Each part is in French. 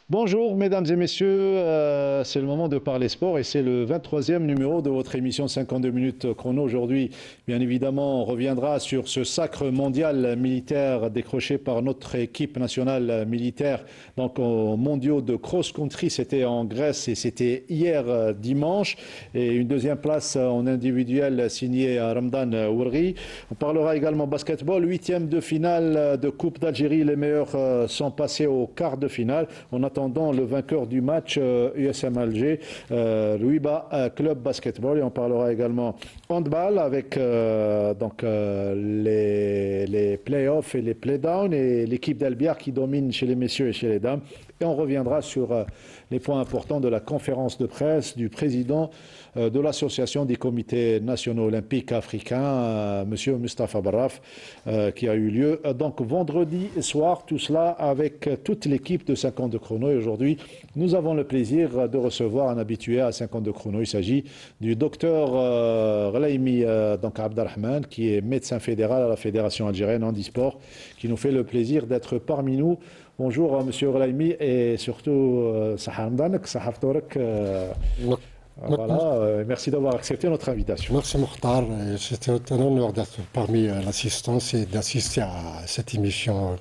Bonjour mesdames et messieurs, c'est le moment de parler sport et c'est le 23e numéro de votre émission 52 minutes chrono. Aujourd'hui, bien évidemment, on reviendra sur ce sacre mondial militaire décroché par notre équipe nationale militaire. Donc aux mondiaux de cross-country, c'était en Grèce et c'était hier dimanche. Et une deuxième place en individuel signée à Ramdan Ourri. On parlera également basketball, huitième de finale de Coupe d'Algérie. Les meilleurs sont passés au quart de finale. On attendant le vainqueur du match USM Alger, Louiba Club Basketball. Et on parlera également handball avec les playoffs et les playdowns et l'équipe d'Albiar qui domine chez les messieurs et chez les dames. Et on reviendra sur les points importants de la conférence de presse du président de l'Association des comités nationaux olympiques africains, M. Mustapha Barraf, qui a eu lieu donc vendredi soir. Tout cela avec toute l'équipe de 52 chrono. Et aujourd'hui, nous avons le plaisir de recevoir un habitué à 52 chrono. Il s'agit du docteur Ghalaimi Abdelrahman, qui est médecin fédéral à la Fédération algérienne handisport, qui nous fait le plaisir d'être parmi nous. Bonjour Monsieur Ghalaimi et surtout Sahar Mdanek, Sahar Torek. Voilà, merci d'avoir accepté notre invitation. Merci Mokhtar, c'était un honneur d'être parmi l'assistance et d'assister à cette émission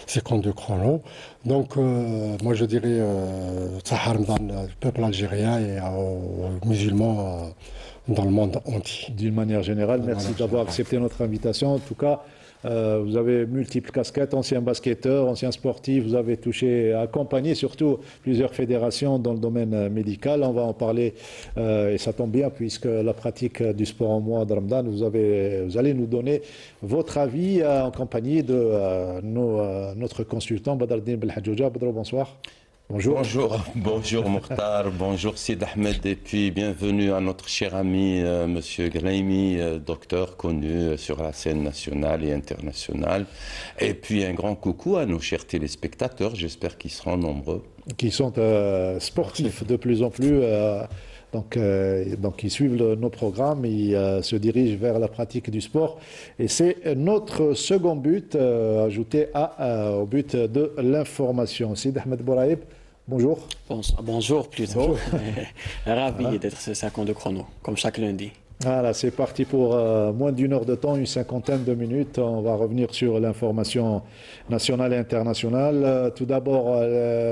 52 chrono. Donc moi je dirais Sahar Mdan, le peuple algérien et aux musulmans dans le monde entier. D'une manière générale, merci d'avoir accepté notre invitation. En tout cas, vous avez multiples casquettes, ancien basketteur, ancien sportif, vous avez touché, accompagné surtout plusieurs fédérations dans le domaine médical. On va en parler et ça tombe bien puisque la pratique du sport en mois de Ramadan, vous allez nous donner votre avis en compagnie de notre consultant Badardine Belhadjouja. Badro, bonsoir. Bonjour. Bonjour Mokhtar, bonjour Sid Ahmed et puis bienvenue à notre cher ami Monsieur Ghalaimi, docteur connu sur la scène nationale et internationale. Et puis un grand coucou à nos chers téléspectateurs, j'espère qu'ils seront nombreux. Qui sont sportifs de plus en plus, donc ils suivent nos programmes, ils se dirigent vers la pratique du sport. Et c'est notre second but, ajouté au but de l'information. Sid Ahmed Bouraïb. Bonjour. Bonjour plutôt. Ravi d'être ce 52 chrono, comme chaque lundi. Voilà, c'est parti pour moins d'une heure de temps, une cinquantaine de minutes. On va revenir sur l'information nationale et internationale. Tout d'abord,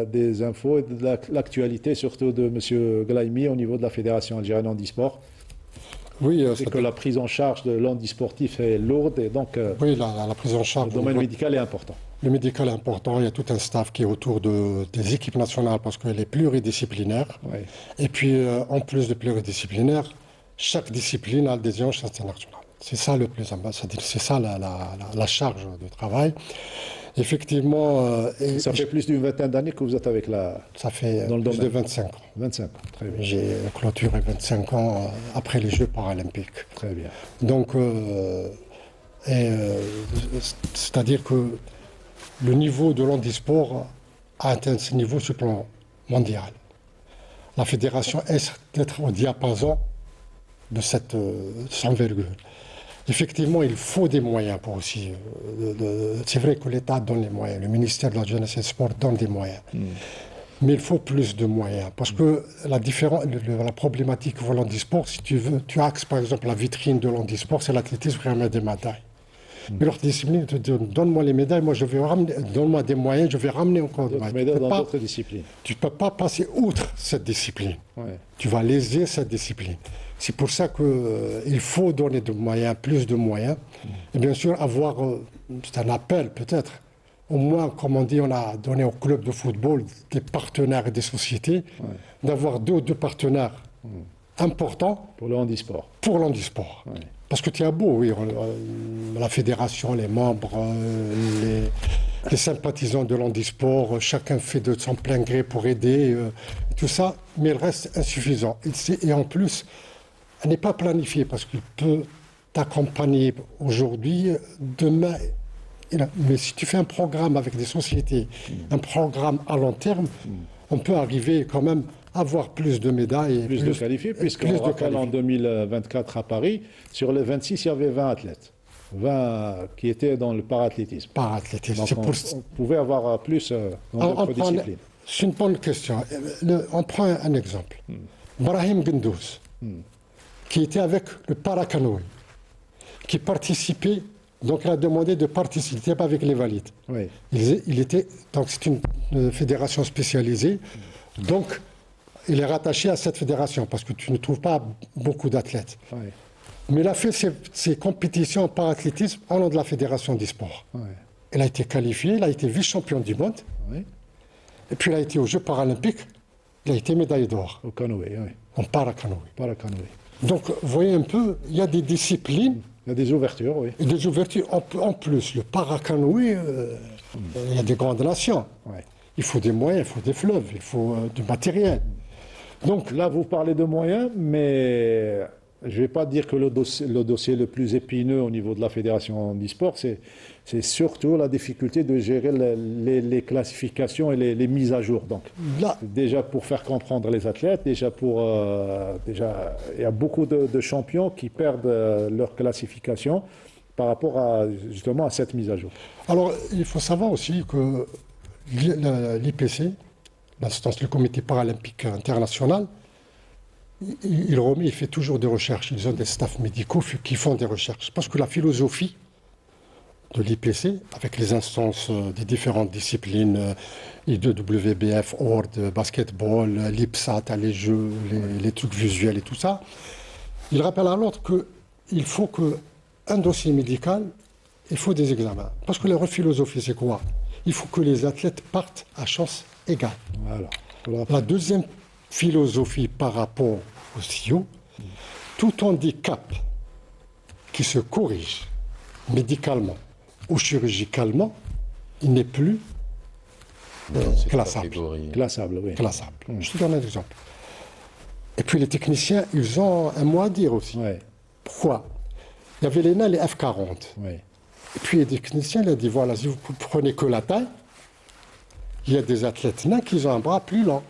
des infos et de l'actualité, surtout de M. Ghalaimi au niveau de la Fédération algérienne handisport. Oui, c'est que la prise en charge de l'handisportif est lourde et donc oui, la prise en charge. Le domaine médical est important. Le médical est important, il y a tout un staff qui est autour des équipes nationales parce qu'elle est pluridisciplinaire. Oui. Et puis, en plus de pluridisciplinaire, chaque discipline a des échanges internationaux. C'est ça le plus important, c'est ça la charge de travail. Effectivement... ça fait plus d'une vingtaine d'années que vous êtes avec ça fait dans le plus domaine. de 25 ans. 25 ans, très bien. J'ai clôturé 25 ans après les Jeux paralympiques. Très bien. Donc, c'est-à-dire que le niveau de l'handisport a atteint ce niveau sur le plan mondial. La fédération est d'être au diapason de cette envergure. Effectivement, il faut des moyens pour aussi. C'est vrai que l'État donne les moyens, le ministère de la Jeunesse et du Sport donne des moyens. Mais il faut plus de moyens. Parce que la problématique pour l'handisport, si tu veux, tu axes par exemple la vitrine de l'handisport, c'est l'athlétisme qui ramène des médailles. Mais leur discipline te dit donne-moi les médailles, moi je vais ramener, donne-moi des moyens, je vais ramener encore des médailles dans d'autres disciplines. Tu ne peux pas passer outre cette discipline. Ouais. Tu vas léser cette discipline. C'est pour ça qu'il faut donner des moyens, plus de moyens. Et bien sûr, avoir, c'est un appel peut-être, au moins, comme on dit, on a donné au club de football des partenaires et des sociétés, d'avoir deux partenaires importants. Pour le handisport. Pour l'handisport. Ouais. Parce que tu as beau, oui, la fédération, les membres, les sympathisants de l'handisport, chacun fait de son plein gré pour aider, tout ça, mais il reste insuffisant. Et en plus, elle n'est pas planifiée parce qu'il peut t'accompagner aujourd'hui, demain. Mais si tu fais un programme avec des sociétés, un programme à long terme, on peut arriver quand même à avoir plus de médailles. Plus de qualifiés, puisqu'on rappelle en 2024 à Paris, sur les 26, il y avait 20 athlètes. 20 qui étaient dans le parathlétisme. Parathlétisme. Donc on pouvait avoir plus dans d'autres disciplines. C'est une bonne question. On prend un exemple. Brahim Gendous, qui était avec le paracanoë, qui participait, donc il a demandé de participer, il n'était pas avec les valides. Oui. Il était, donc c'est une fédération spécialisée, donc il est rattaché à cette fédération, parce que tu ne trouves pas beaucoup d'athlètes. Oui. Mais il a fait ses compétitions en parathlétisme au nom de la fédération du sport. Oui. Il a été qualifié, il a été vice-champion du monde, Oui. et puis il a été aux Jeux paralympiques, il a été médaillé d'or Au canoë, oui. en paracanoë. Paracanoë. Donc, vous voyez un peu, il y a des disciplines Il y a des ouvertures, oui. et des ouvertures. En plus, le paracanoë, il y a des grandes nations. Oui. Il faut des moyens, il faut des fleuves, il faut du matériel. Donc, Là, vous parlez de moyens, mais je ne vais pas dire que le dossier le plus épineux au niveau de la Fédération d'e-sport, c'est surtout la difficulté de gérer les classifications et les mises à jour. Donc, là, déjà pour faire comprendre les athlètes, déjà, il y a beaucoup de champions qui perdent leur classification par rapport justement à cette mise à jour. alors, il faut savoir aussi que l'IPC, l'instance du Comité paralympique international, il fait toujours des recherches. Ils ont des staffs médicaux qui font des recherches. Parce que la philosophie de l'IPC, avec les instances des différentes disciplines, I2WBF, ORD, basketball, l'IPSAT, les jeux, les trucs visuels et tout ça, il rappelle à l'autre qu'il faut qu'un dossier médical, il faut des examens. Parce que leur philosophie, c'est quoi? Il faut que les athlètes partent à chance égale. Voilà. La deuxième philosophie par rapport au CIO, tout handicap qui se corrige médicalement ou chirurgicalement, il n'est plus Dans cette classable. catégorie. Classable, oui. classable. Je te donne un exemple. Et puis les techniciens, ils ont un mot à dire aussi. Oui, Pourquoi? Il y avait les nains, les F40. oui. Et puis les techniciens, il a dit, voilà, si vous prenez que la taille, il y a des athlètes nains qui ont un bras plus lent.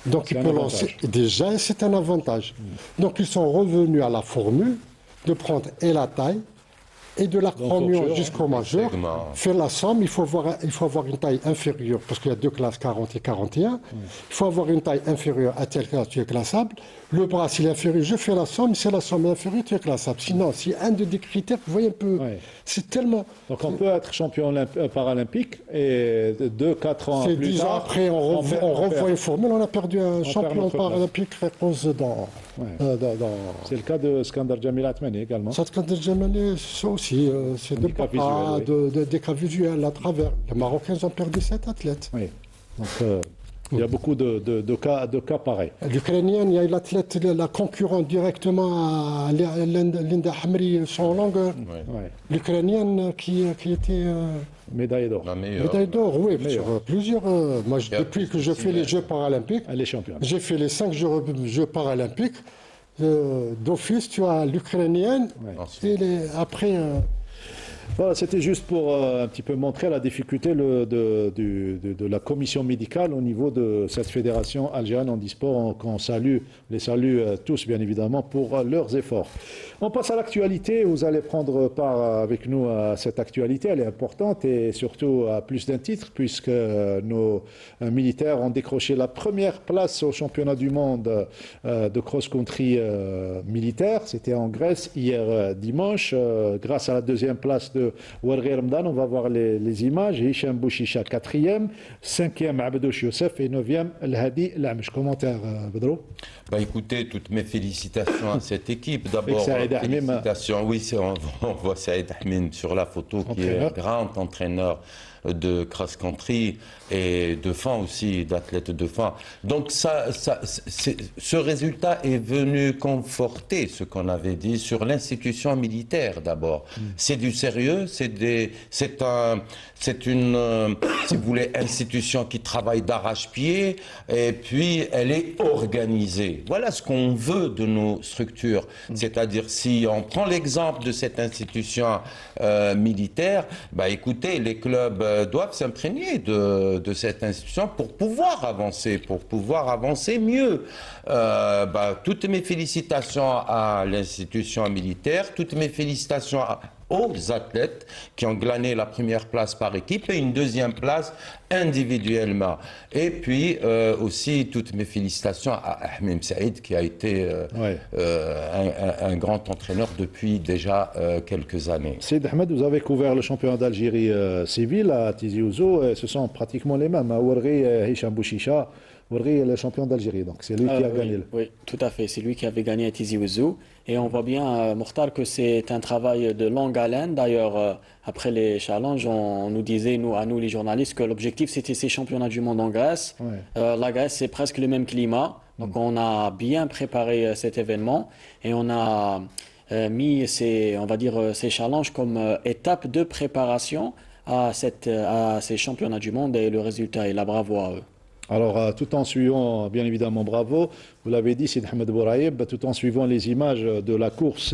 Donc C'est ils un peuvent avantage. lancer. Déjà, c'est un avantage. Donc ils sont revenus à la formule de prendre et la taille et de l'acromion torture, jusqu'au majeur, segments. faire la somme, il faut avoir une taille inférieure, parce qu'il y a deux classes, 40 et 41. Il faut avoir une taille inférieure à telle classe, tu es classable. Le bras, s'il est inférieur, je fais la somme, si la somme est inférieure, tu es classable. Sinon, si un des critères, vous voyez un peu, Ouais. c'est tellement... Donc on peut être champion paralympique et 2-4 ans C'est plus 10 tard, ans après, on perd- revoit une formule, on a perdu un perd champion notre place. paralympique réponse dans... Ouais. C'est le cas de Skandar Jamil Atmani également. Ça, quand c'est aussi, c'est de Handicap papa, visuel, des cas visuels à travers. Les Marocains ont perdu 7 athlètes. Oui. Donc il y a beaucoup de cas pareils. L'Ukrainienne, il y a l'athlète, la concurrente directement à Linda Hamri, son longueur. Ouais. Ouais. L'Ukrainienne qui était Médaille d'or. La meilleure. médaille d'or, oui, Meilleure. sur plusieurs. Moi, depuis que je fais les Jeux paralympiques, Elle est championne. j'ai fait les 5 Jeux paralympiques. D'office, tu as l'Ukrainienne et après. Voilà, c'était juste pour un petit peu montrer la difficulté de la commission médicale au niveau de cette fédération algérienne en e-sport, qu'on les salue tous bien évidemment pour leurs efforts. On passe à l'actualité, vous allez prendre part avec nous à cette actualité, elle est importante et surtout à plus d'un titre puisque nos militaires ont décroché la première place au championnat du monde de cross-country militaire, c'était en Grèce hier dimanche, grâce à la deuxième place de Warghi Ramdan. On va voir les images. Hicham Bouchicha, 4e. 5e, Abdouch Youssef. Et 9e, El Hadi Lamch. Commentaire, Bedro? Bah écoutez, toutes mes félicitations à cette équipe. D'abord, Saïd Ahmim. félicitations. Oui, on voit Saïd Ahmim sur la photo, qui est Entraîneur. grand entraîneur de cross-country et de fan aussi, d'athlète de fan. Donc ce résultat est venu conforter ce qu'on avait dit sur l'institution militaire d'abord. C'est du sérieux, c'est une, si vous voulez, institution qui travaille d'arrache-pied et puis elle est organisée. Voilà ce qu'on veut de nos structures. C'est-à-dire, si on prend l'exemple de cette institution militaire, bah écoutez, les clubs doivent s'imprégner de cette institution pour pouvoir avancer mieux. Toutes mes félicitations à l'institution militaire, toutes mes félicitations aux athlètes qui ont glané la première place par équipe et une deuxième place individuellement. Et puis aussi toutes mes félicitations à Ahmed Saïd qui a été un grand entraîneur depuis déjà quelques années. Sid Ahmed, vous avez couvert le championnat d'Algérie civil à Tizi Ouzou, et ce sont pratiquement les mêmes. Ouarghi Hicham Bouchicha, Ouarghi est le champion d'Algérie, donc c'est lui qui a gagné. Oui, tout à fait. C'est lui qui avait gagné à Tizi Ouzou. Et on voit bien, Mokhtar, que c'est un travail de longue haleine. D'ailleurs, après les challenges, on nous disait, à nous les journalistes, que l'objectif c'était ces championnats du monde en Grèce. La Grèce, c'est presque le même climat. Donc on a bien préparé cet événement et on a mis ces challenges comme étape de préparation à ces championnats du monde et le résultat est là, bravo à eux. Alors, tout en suivant, bien évidemment, bravo, vous l'avez dit, Sid Ahmed Bouraïb, tout en suivant les images de la course,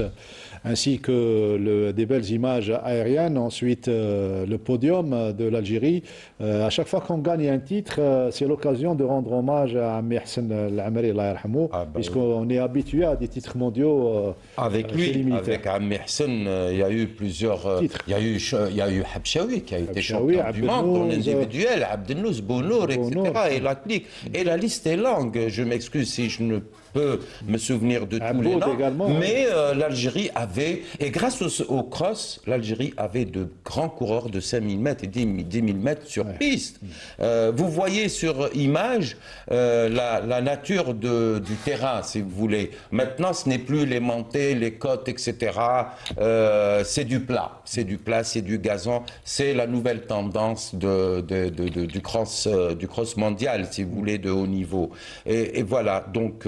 ainsi que des belles images aériennes, ensuite le podium de l'Algérie. À chaque fois qu'on gagne un titre, c'est l'occasion de rendre hommage à Amir Hassan Al-Amari, puisqu'on est habitué à des titres mondiaux. Avec lui, avec Amir Hassan, il y a eu plusieurs titres. Il y a eu Habchaoui qui a été champion du monde en individuel, Abdelnouz, Bounour, etc. Et la clique. Et la liste est longue. Je m'excuse si je ne peux me souvenir de tous les noms. Également, mais l'Algérie avait, et grâce au cross, l'Algérie avait de grands coureurs de 5000 mètres et 10 000 mètres sur piste. Vous voyez sur image la nature du terrain, si vous voulez. Maintenant, ce n'est plus les montées, les côtes, etc. C'est du plat. C'est du plat, c'est du gazon. C'est la nouvelle tendance du cross mondial, si vous voulez, de haut niveau. Et voilà, donc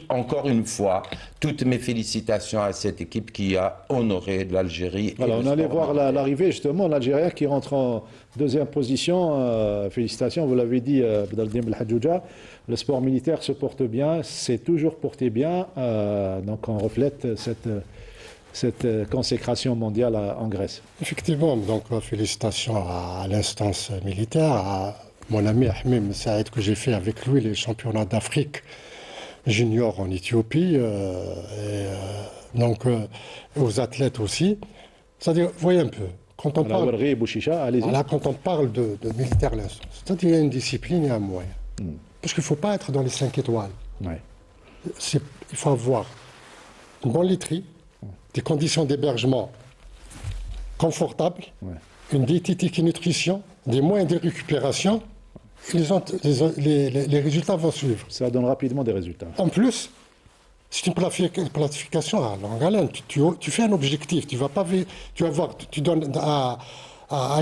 encore une fois, toutes mes félicitations à cette équipe qui a honoré l'Algérie. Voilà, on allait voir l'arrivée justement, l'Algérien qui rentre en deuxième position. Félicitations, vous l'avez dit, Bdaldim Belhadjouja. Le sport militaire se porte bien, c'est toujours porté bien, donc on reflète cette consécration mondiale en Grèce. Effectivement, donc félicitations à l'instance militaire, à mon ami Ahmed Saïd que j'ai fait avec lui les championnats d'Afrique junior en Éthiopie, aux athlètes aussi. C'est-à-dire, voyez un peu, quand on parle, quand on parle de militaire l'instance, c'est-à-dire il y a une discipline et un moyen. Parce qu'il ne faut pas être dans les 5 étoiles. Ouais. Il faut avoir une bonne literie, des conditions d'hébergement confortables, une diététique et nutrition, des moyens de récupération. Les résultats vont suivre. Ça donne rapidement des résultats. En plus, c'est une planification à longue haleine. Tu fais un objectif. Tu donnes à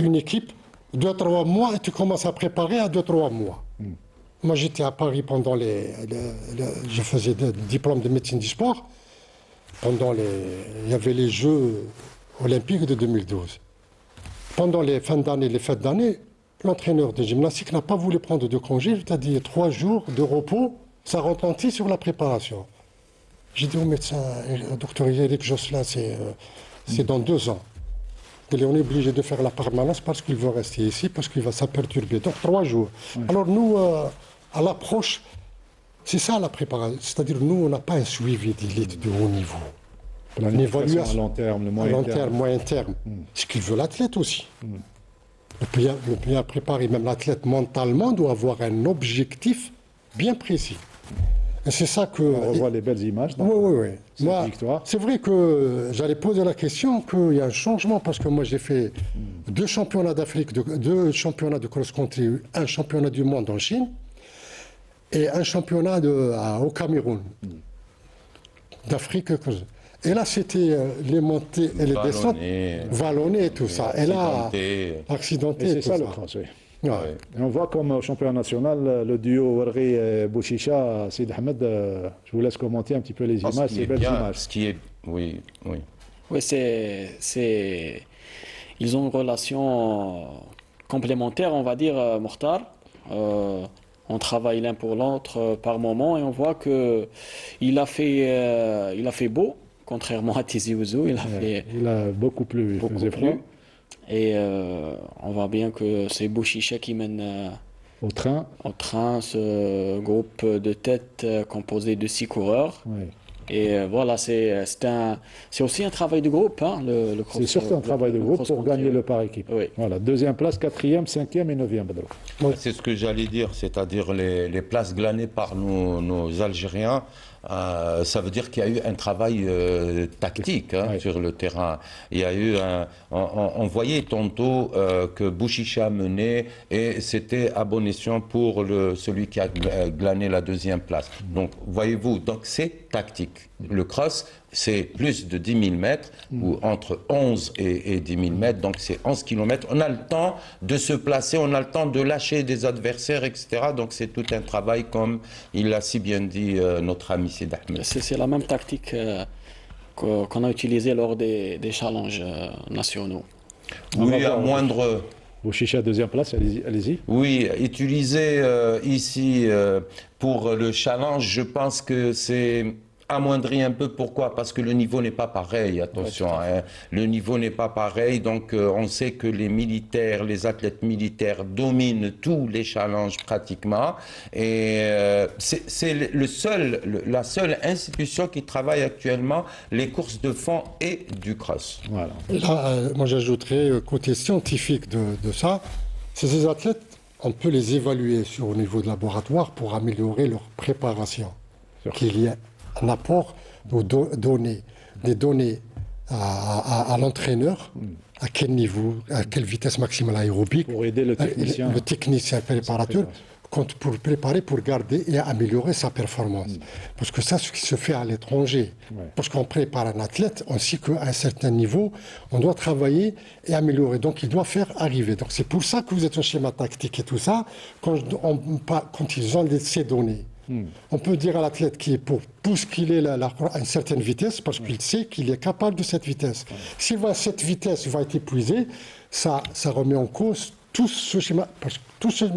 une équipe 2-3 mois et tu commences à préparer à 2-3 mois. Moi, j'étais à Paris pendant je faisais le diplôme de médecine du sport. Il y avait les Jeux olympiques de 2012. Pendant les fins d'année, les fêtes d'année, l'entraîneur de gymnastique n'a pas voulu prendre de congé, c'est-à-dire 3 jours de repos, ça retentit sur la préparation. J'ai dit au médecin, au docteur Eric Josselin, c'est dans 2 ans. On est obligé de faire la permanence parce qu'il veut rester ici, parce qu'il va ça perturber. Donc 3 jours. Alors nous, à l'approche, c'est ça la préparation. C'est-à-dire nous, on n'a pas un suivi d'élite de haut niveau. Une évaluation à long terme, le moyen terme. Ce qu'il veut l'athlète aussi. Le bien préparé, même l'athlète mentalement, doit avoir un objectif bien précis. Et c'est ça que... On revoit les belles images. Oui. Victoire. C'est vrai que j'allais poser la question qu'il y a un changement, parce que moi j'ai fait 2 championnats d'Afrique, 2 championnats de cross-country, un championnat du monde en Chine et un championnat au Cameroun d'Afrique. Et là, c'était les montées et les descentes, vallonnées et tout ça. Et là, accidenté. Et c'est ça le cross, oui. Ouais. Et on voit comme au championnat national, le duo Ouarghi et Bouchicha, Sid Ahmed, je vous laisse commenter un petit peu les images, ces belles images. Oui, ils ont une relation complémentaire, on va dire, Mokhtar. On travaille l'un pour l'autre par moment et on voit qu'il a fait beau. Contrairement à Tizi Ouzou, il a beaucoup plu, il faisait froid. Et on voit bien que c'est Bouchicha qui mène au train, ce groupe de tête composé de 6 coureurs. Et voilà, c'est aussi un travail de groupe, hein, le cross. C'est surtout un travail de groupe pour gagner le par équipe. Oui. Voilà, deuxième place, quatrième, cinquième et neuvième, Badro. C'est ce que j'allais dire, c'est-à-dire les places glanées par nos Algériens. Ça veut dire qu'il y a eu un travail tactique Ouais. sur le terrain. Il y a eu on voyait tantôt que Bouchicha menait et c'était à bon escient pour celui qui a glané la deuxième place. Donc, voyez-vous, donc c'est tactique. Le cross, c'est plus de 10 000 mètres, ou entre 11 et 10 000 mètres, donc c'est 11 kilomètres. On a le temps de se placer, on a le temps de lâcher des adversaires, etc. Donc c'est tout un travail, comme il l'a si bien dit notre ami Sid Ahmed. C'est la même tactique qu'on a utilisée lors des challenges nationaux. On va Oui, à voir. moindre... Bouchicha, deuxième place, allez-y. Oui, utilisé ici pour le challenge, je pense que c'est amoindri un peu. Pourquoi? Parce que le niveau n'est pas pareil, attention. Ouais, Hein. Le niveau n'est pas pareil, donc on sait que les militaires, les athlètes militaires dominent tous les challenges pratiquement. Et c'est la seule institution qui travaille actuellement les courses de fond et du cross. Voilà. Et là, moi j'ajouterais, côté scientifique de ça, ces athlètes, on peut les évaluer au niveau de laboratoire pour améliorer leur préparation. Qu'il y ait un apport aux données, des données à l'entraîneur, à quel niveau, à quelle vitesse maximale aérobique, Pour aider le technicien. le technicien préparateur, pour préparer, pour garder et améliorer sa performance. Parce que ça, ce qui se fait à l'étranger, parce qu'on prépare un athlète, on sait qu'à un certain niveau, on doit travailler et améliorer. Donc, il doit faire arriver. Donc, c'est pour ça que vous êtes un schéma tactique et tout ça. Quand ils ont ces données, on peut dire à l'athlète qu'il est pour qu'il est à une certaine vitesse, parce qu'il sait qu'il est capable de cette vitesse. S'il va à cette vitesse, il va être épuisé, ça remet en cause tout ce schéma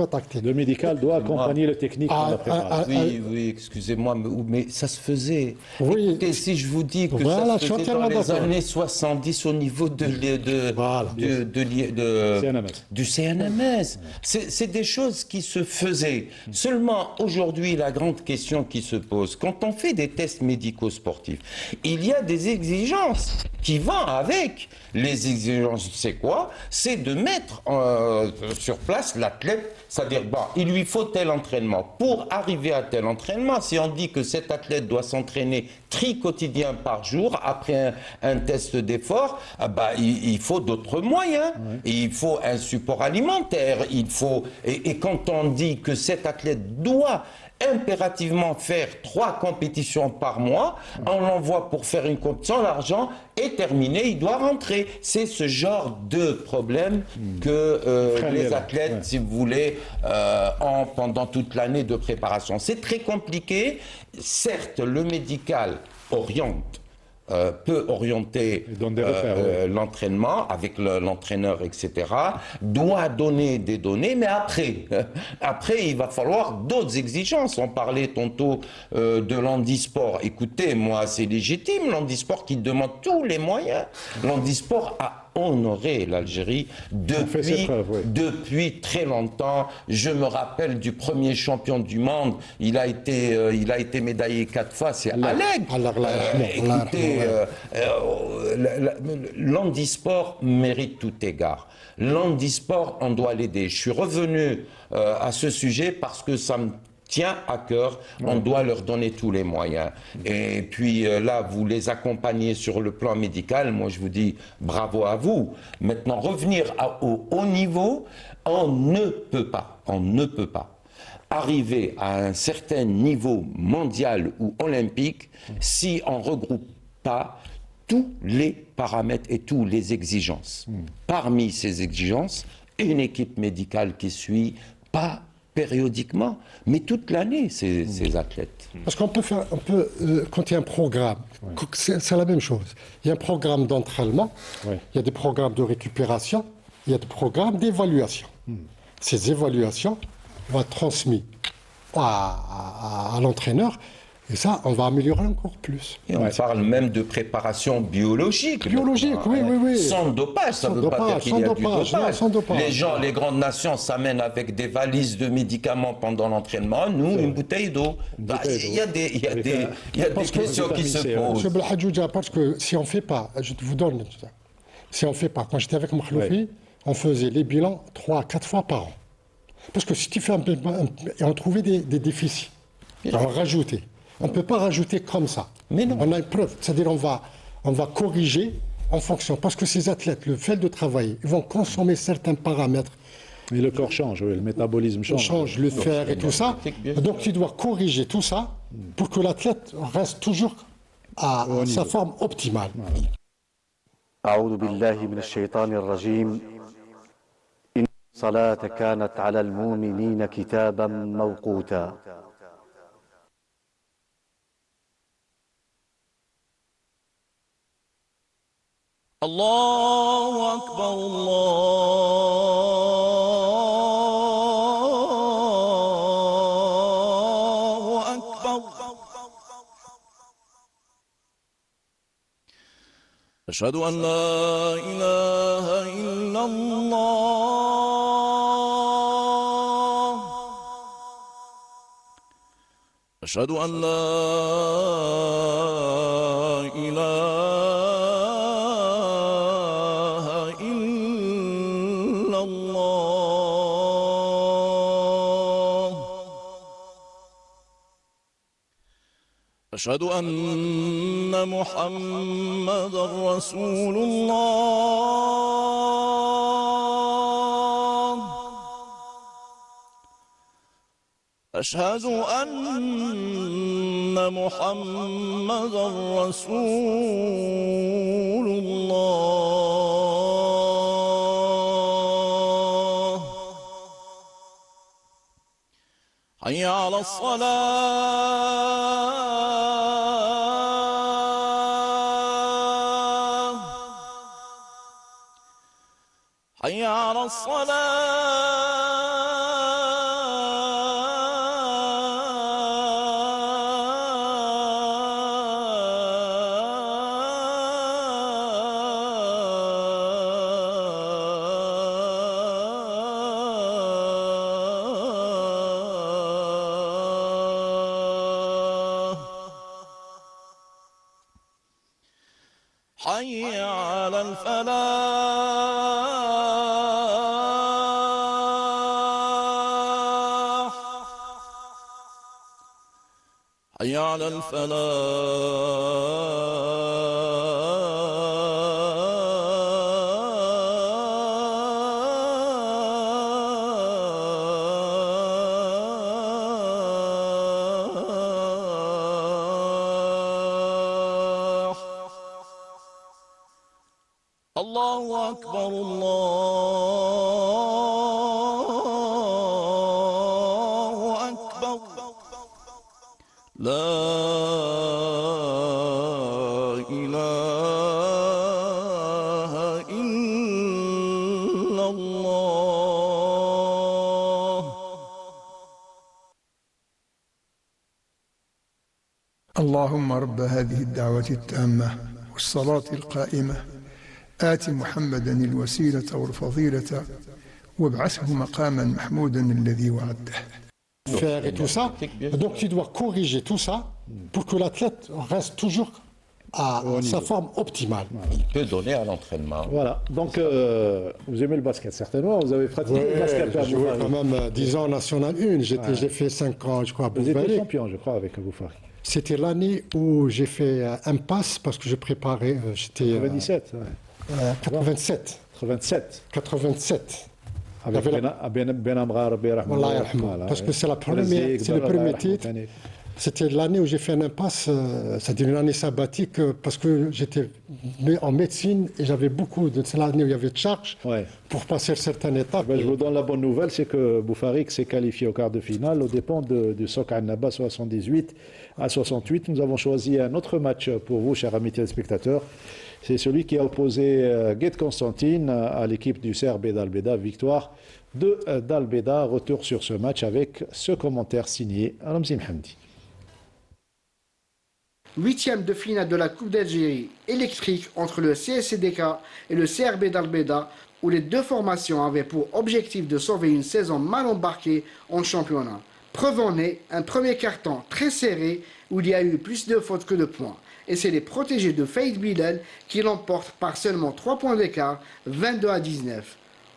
tactique. Le médical doit accompagner le technique dans la préparation. Oui, excusez-moi, mais ça se faisait. Oui. Écoutez, si je vous dis que Voilà, ça se je suis faisait dans entièrement les d'accord. années 70 au niveau CNMS. du CNMS, c'est des choses qui se faisaient. Seulement, aujourd'hui, la grande question qui se pose, quand on fait des tests médico-sportifs, il y a des exigences qui vont avec. Les exigences, c'est quoi? C'est de mettre sur place l'athlète, c'est-à-dire, bon, il lui faut tel entraînement. Pour arriver à tel entraînement, si on dit que cet athlète doit s'entraîner quotidien par jour après un test d'effort, il faut d'autres moyens. Il faut un support alimentaire. Et quand on dit que cet athlète doit impérativement faire 3 compétitions par mois, on l'envoie pour faire une compétition, l'argent est terminé, il doit rentrer. C'est ce genre de problème que les athlètes, si vous voulez, ont pendant toute l'année de préparation. C'est très compliqué. Certes, le médical peut orienter l'entraînement avec l'entraîneur, etc., doit donner des données, mais après, il va falloir d'autres exigences. On parlait tantôt de l'handisport. Écoutez, moi, c'est légitime, l'handisport qui demande tous les moyens. L'handisport a honoré l'Algérie depuis très longtemps. Je me rappelle du premier champion du monde. Il a été médaillé 4 fois. C'est Alec. Écoutez, l'handisport mérite tout égard. L'handisport, on doit l'aider. Je suis revenu à ce sujet parce que ça me tient à cœur, on doit leur donner tous les moyens. Et puis là, vous les accompagnez sur le plan médical, moi je vous dis bravo à vous. Maintenant, revenir au haut niveau, on ne peut pas arriver à un certain niveau mondial ou olympique si on ne regroupe pas tous les paramètres et toutes les exigences. Parmi ces exigences, une équipe médicale qui suit, pas périodiquement, mais toute l'année, ces athlètes. Parce qu'on peut faire, quand il y a un programme, c'est la même chose. Il y a un programme d'entraînement, il y a des programmes de récupération, il y a des programmes d'évaluation. Ces évaluations vont être transmises à l'entraîneur Et ça, on va améliorer encore plus. Et on parle même de préparation biologique. Biologique, maintenant, oui, oui, oui. Sans dopage, ça Sans ne veut pas dire dopage, qu'il sans y a du dopage, dopage. non, sans dopage. Les gens, les grandes nations s'amènent avec des valises de médicaments pendant l'entraînement. Nous, une bouteille d'eau. Bah, il y a des, il y a Avec des, il y a des parce que questions qui se vitamine C, posent. Monsieur Belhadjouja, parce que si on ne fait pas, je vous donne, si on ne fait pas, quand j'étais avec Makhloufi, on faisait les bilans 3 à 4 fois par an. Parce que si tu fais et on trouvait des déficits, on rajoutait. On ne peut pas rajouter comme ça. Mais non. On a une preuve, c'est-à-dire on va corriger en fonction, parce que ces athlètes, le fait de travailler, ils vont consommer certains paramètres, Et le corps change, oui, le métabolisme on change. change le fer et tout ça. Donc tu dois corriger tout ça pour que l'athlète reste toujours à sa forme optimale. أعوذ بالله من الشيطان الرجيم إن الصلاة كانت على المؤمنين كتابا موقوتا الله أكبر الله أكبر أشهد أن لا إله إلا الله أشهد أن لا إله إلا الله أشهد أن محمدا رسول الله أشهد أن محمدا رسول الله حي على الصلاة حي على الصلاة حي على الفلاح حي على الفلاح الله أكبر الله أكبر لا إله إلا الله اللهم رب هذه الدعوة التامة والصلاة القائمة آت محمدا الوسيلة والفضيلة وابعثه مقاما محمودا الذي وعده. Faire et tout ça. Donc tu dois corriger tout ça pour que l'athlète reste toujours à sa forme optimale. Il peut donner à l'entraînement. Voilà, donc vous aimez le basket certainement, vous avez pratiqué le basket à J'ai joué Boufari. quand même 10 ans en National 1, j'ai fait 5 ans, je crois, à Vous étiez Boufari. champion, je crois, avec Boufari. C'était l'année où j'ai fait un pass parce que je préparais, j'étais 97, ouais. 87. 87. 87. Avec Avec la- Ben Amrar, Wallah yarhamou. Voilà, Parce ouais. que c'est le premier titre. C'était l'année où j'ai fait un impasse, c'était une année sabbatique parce que j'étais en médecine et j'avais beaucoup de. C'est l'année où il y avait de charges Ouais. pour passer certaines étapes. Ben, je vous donne la bonne nouvelle, c'est que Boufarik s'est qualifié au quart de finale aux dépens du Soc Annaba 78 à 68. Nous avons choisi un autre match pour vous, chers amis téléspectateurs. C'est celui qui a opposé Guet Constantine à l'équipe du Serbe d'Albeda. Victoire de d'Albeda. Retour sur ce match avec ce commentaire signé Ramzi Mhamdi. Huitième de finale de la Coupe d'Algérie électrique entre le CSCDK et le CRB d'Albeda, où les deux formations avaient pour objectif de sauver une saison mal embarquée en championnat. Preuve en est un premier carton très serré où il y a eu plus de fautes que de points. Et c'est les protégés de Faïd Bilal qui l'emportent par seulement 3 points d'écart, 22-19.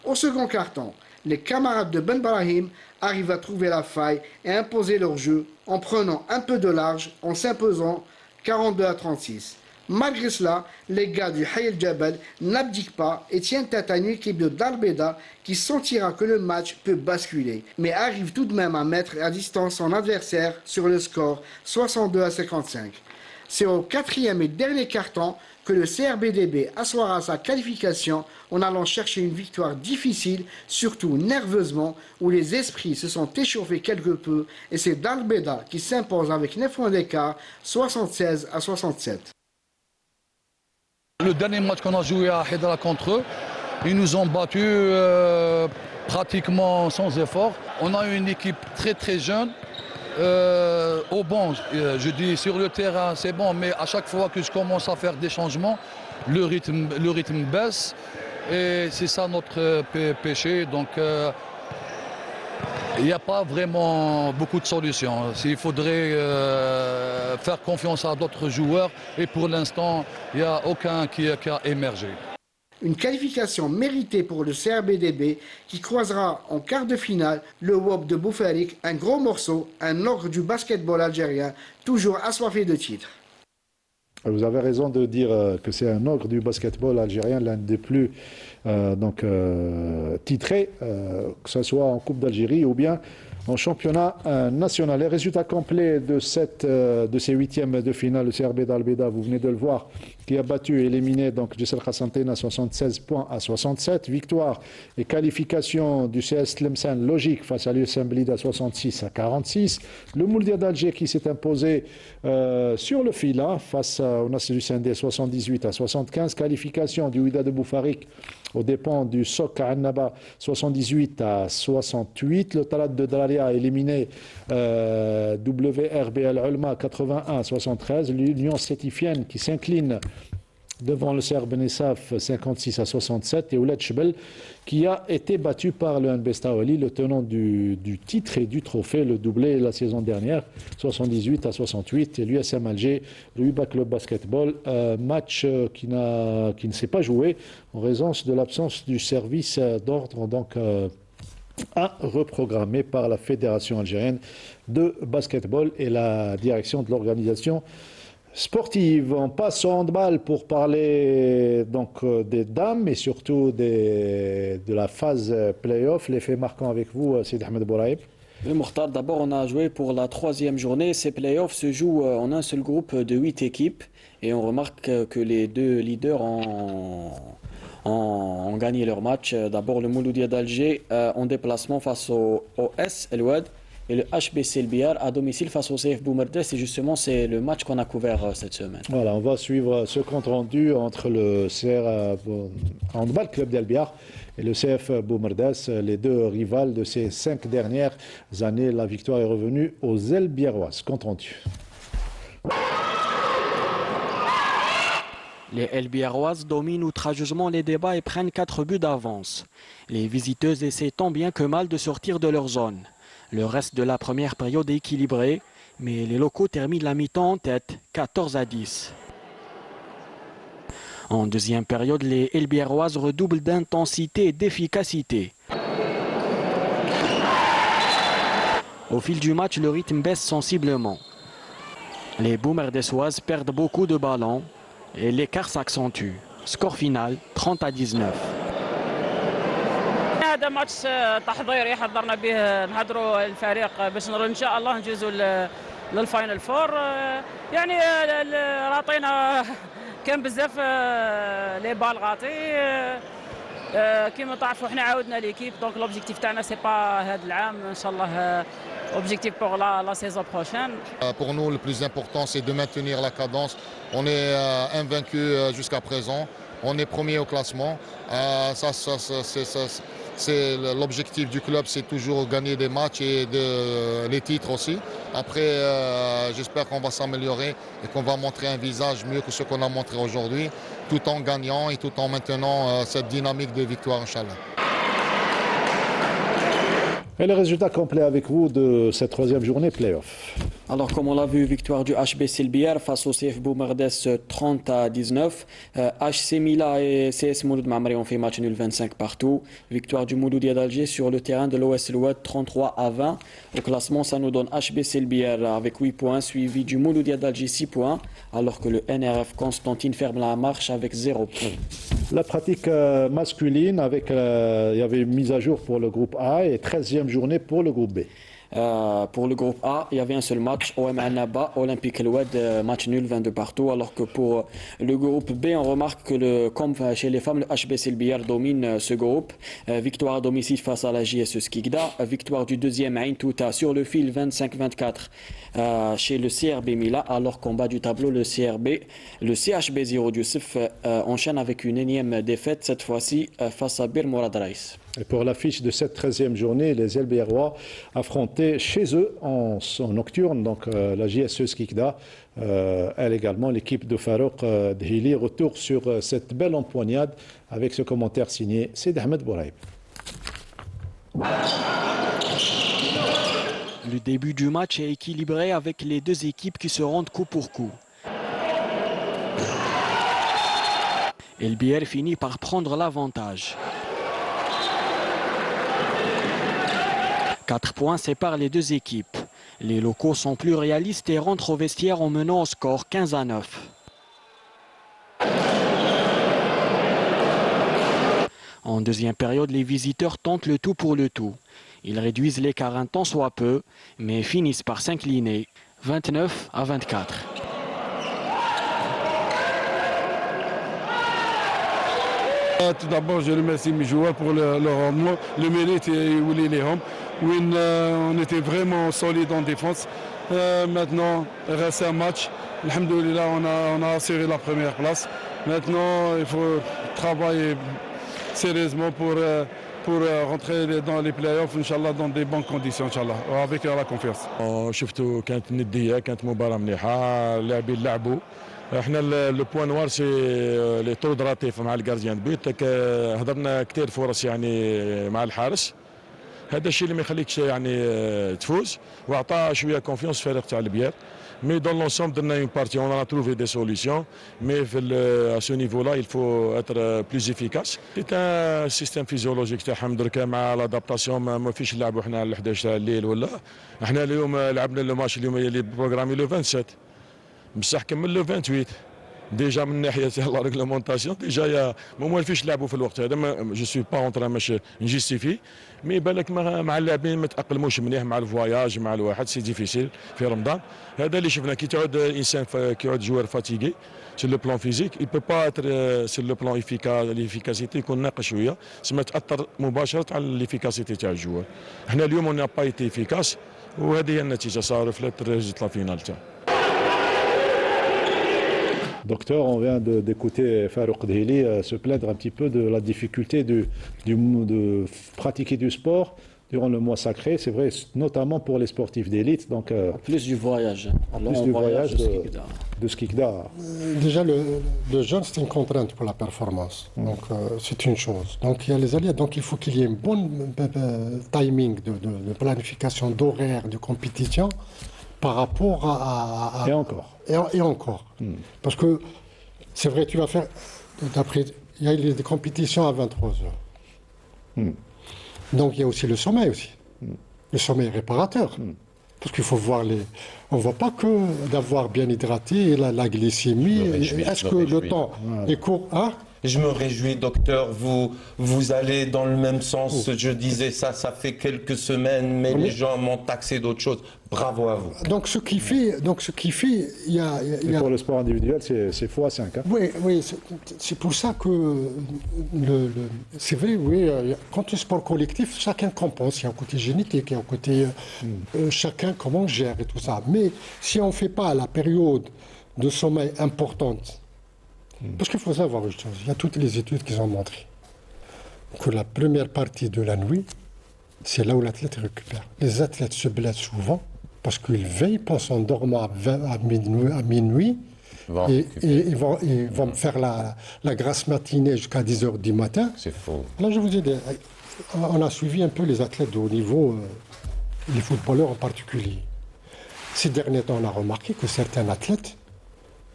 Au second carton, les camarades de Ben Brahim arrivent à trouver la faille et imposer leur jeu en prenant un peu de large en s'imposant 42-36. Malgré cela, les gars du Hayel Jabal n'abdiquent pas et tiennent tête à une équipe de Darbeda qui sentira que le match peut basculer, mais arrive tout de même à mettre à distance son adversaire sur le score 62-55. C'est au quatrième et dernier carton que le CRBDB assoira sa qualification en allant chercher une victoire difficile, surtout nerveusement, où les esprits se sont échauffés quelque peu, et c'est Darbeda qui s'impose avec 9 points d'écart, 76-67. Le dernier match qu'on a joué à Hydra contre eux, ils nous ont battus pratiquement sans effort. On a une équipe très très jeune. Au banc, je dis sur le terrain c'est bon, mais à chaque fois que je commence à faire des changements, le rythme baisse et c'est ça notre péché. Donc il n'y a pas vraiment beaucoup de solutions. Il faudrait faire confiance à d'autres joueurs et pour l'instant, il n'y a aucun qui a émergé. Une qualification méritée pour le CRBDB qui croisera en quart de finale le WOP de Boufarik, un gros morceau, un ogre du basketball algérien, toujours assoiffé de titres. Vous avez raison de dire que c'est un ogre du basketball algérien, l'un des plus titrés, que ce soit en Coupe d'Algérie ou bien en championnat national. Les résultats complets de ces huitièmes de finale, le CRB d'Albeda, vous venez de le voir, qui a battu et éliminé donc Jessel Khassantine à 76 points à 67. Victoire et qualification du CS Tlemcen logique face à l'USM Blid à 66 à 46. Le Mouldia d'Alger qui s'est imposé sur le fila face au Nasser du Sindé 78 à 75. Qualification du Ouida de Boufarik aux dépens du SOC à Annaba 78 à 68. Le Talat de Dalalia a éliminé WRBL Ulma 81 à 73. L'Union Sétifienne qui s'incline devant le CR Benessaf 56 à 67 et Ouled Chebel qui a été battu par le NB Staouali, le tenant du titre et du trophée, le doublé la saison dernière, 78 à 68. Et l'USM Alger, le UBA Club Basketball, match qui ne s'est pas joué en raison de l'absence du service d'ordre, donc à reprogrammé par la Fédération algérienne de basketball et la direction de l'organisation sportive. On passe au handball pour parler donc des dames et surtout de la phase play-off. Les faits marquants avec vous, Sidi Ahmed Bouraïb. Oui, Mokhtar, d'abord on a joué pour la troisième journée. Ces play-offs se jouent en un seul groupe de 8 équipes et on remarque que les deux leaders ont gagné leur match. D'abord le Mouloudia d'Alger en déplacement face au S El Oued et le HBC El Biar à domicile face au CF Boumerdes. Et justement, c'est le match qu'on a couvert cette semaine. Voilà, on va suivre ce compte rendu entre le CR Handball Club d'El Biar et le CF Boumerdes, les deux rivales de ces 5 dernières années. La victoire est revenue aux El Biaroises. Compte rendu. Les El Biaroises dominent outrageusement les débats et prennent 4 buts d'avance. Les visiteuses essaient tant bien que mal de sortir de leur zone. Le reste de la première période est équilibré, mais les locaux terminent la mi-temps en tête, 14 à 10. En deuxième période, les El Biaroises redoublent d'intensité et d'efficacité. Au fil du match, le rythme baisse sensiblement. Les Boumerdessoises perdent beaucoup de ballons et l'écart s'accentue. Score final, 30 à 19. هذا ماتش تحضيري حضرنا به نهضروا الفريق باش ان شاء الله نجوزوا للفاينل فور. يعني راطينا كان بزاف لي بال غاطي كيما تعرفوا حنا عاودنا ليكيب دونك لوبجيكتيف تاعنا سي با هذا العام ان شاء الله objectif pour la saison prochaine. Pour nous, le plus important, c'est de maintenir la cadence. On est invaincu jusqu'à présent. On est premier au classement. L'objectif du club, c'est toujours gagner des matchs et les titres aussi. Après, j'espère qu'on va s'améliorer et qu'on va montrer un visage mieux que ce qu'on a montré aujourd'hui, tout en gagnant et tout en maintenant cette dynamique de victoire, Inch'Allah. Et les résultats complets avec vous de cette troisième journée play-off. Alors, comme on l'a vu, victoire du HBC Elbiar face au CF Boumerdès 30-19. HC Mila et CS Mouloud Mamri ont fait match nul 25 partout. Victoire du Mouloudia d'Alger sur le terrain de l'OS Louad 33-20. Au classement, ça nous donne HBC Elbiar avec 8 points, suivi du Mouloudia d'Alger 6 points, alors que le NRF Constantine ferme la marche avec 0 points. La pratique masculine, il y avait une mise à jour pour le groupe A et 13e journée pour le groupe B. Pour le groupe A, il y avait un seul match, OM Annaba, Olympique El Oued, match nul 22 partout, alors que pour le groupe B, on remarque que comme chez les femmes, le HBC Elbiar domine ce groupe. Victoire à domicile face à la JSE Skikda, victoire du deuxième Ain Touta sur le fil 25-24 chez le CRB Mila, alors qu'en bas du tableau, le CHB 0 du CIF enchaîne avec une énième défaite, cette fois-ci face à Bir Mourad Raïs. Et pour l'affiche de cette 13e journée, les Elbiarois affrontaient chez eux en nocturne, donc la JSE Skikda, elle également, l'équipe de Farouk Dhili. Retour sur cette belle empoignade avec ce commentaire signé Sid Ahmed Bouraïb. Le début du match est équilibré avec les deux équipes qui se rendent coup pour coup. Elbiar finit par prendre l'avantage. 4 points séparent les deux équipes. Les locaux sont plus réalistes et rentrent au vestiaire en menant au score 15-9. En deuxième période, les visiteurs tentent le tout pour le tout. Ils réduisent l'écart un tant soit peu, mais finissent par s'incliner 29-24. Tout d'abord, je remercie mes joueurs pour le rendement, le mérite et les hommes. On était vraiment solide en défense. Maintenant, il reste un match. Alhamdoulilah, on a assuré la première place. Maintenant, il faut travailler sérieusement pour rentrer dans les playoffs, Inch'Allah, dans des bonnes conditions, Inch'Allah, avec la confiance. شفتوا كانت نديه، كانت مباراه مليحه، اللاعبين لعبوا. احنا لو بوان نوار سي لي طرو دراتيف مع الجارديان بيت. هضرنا كثير فرص يعني مع الحارس. هذا الشيء اللي ما يخليكش يعني تفوز، واعطى شويه كونفيونس الفريق تاع البيار. Mais dans l'ensemble, on a une partie, on a trouvé des solutions, mais à ce niveau-là, il faut être plus efficace. C'est un système physiologique تاعهم دركا مع l'adaptation ما فيش نلعبوا احنا على 11 تاع الليل ولا. احنا اليوم لعبنا الماتش اليوم اللي بروغرامي لو 27. بصح كمل لو 28. ديجا من ناحيه لا ريغلومونطاسيون ديجا ما موالفينش نلعبوا في الوقت هذا. جو سوي با اونترا باش نجيستيفي مي بالك مع اللاعبين ما تاقلموش مليح مع الفواياج مع الواحد سي ديفيسيل في رمضان. هذا اللي شفنا كي تعود انسان كي يعود جوار فاتيغي sur le plan physique il peut pas être sur le plan l'efficacité يكون ناقص شويه تسمى تاثر مباشره على الافيكاسيتي تاع الجوار. احنا اليوم on n'a pas été efficace وهذه هي النتيجه صار في الريزلت لا فينال تاع. Docteur, on vient d'écouter Farouk Dhili se plaindre un petit peu de la difficulté de pratiquer du sport durant le mois sacré. C'est vrai, notamment pour les sportifs d'élite. Donc, plus du voyage. Alors, plus du voyage de Skikda. Déjà, le jeûne, c'est une contrainte pour la performance. Donc, c'est une chose. Donc, il y a les alliés. Donc, il faut qu'il y ait un bon timing de planification d'horaire, de compétition par rapport à... Et encore. Et encore. Parce que c'est vrai, tu vas faire. D'après, il y a des compétitions à 23h. Donc il y a aussi le sommeil aussi. Le sommeil réparateur. Parce qu'il faut voir les. On ne voit pas que d'avoir bien hydraté et la glycémie. Est-ce que le temps est court, hein? Je me réjouis, docteur, vous allez dans le même sens. Je disais ça fait quelques semaines, mais les gens m'ont taxé d'autres choses. Bravo à vous. Donc ce qui fait, il y a... Et pour le sport individuel, c'est x5. Hein? Oui, c'est pour ça que c'est vrai, oui. Quand le sport collectif, chacun compense. Il y a un côté génétique, il y a un côté chacun comment on gère et tout ça. Mais si on ne fait pas la période de sommeil importante. Parce qu'il faut savoir une chose, il y a toutes les études qui ont montré que la première partie de la nuit, c'est là où l'athlète récupère. Les athlètes se blessent souvent parce qu'ils veillent, pensent en dormant à minuit et ils vont faire la grasse matinée jusqu'à 10h du matin. C'est faux. Là, je vous ai dit, on a suivi un peu les athlètes de haut niveau, les footballeurs en particulier. Ces derniers temps, on a remarqué que certains athlètes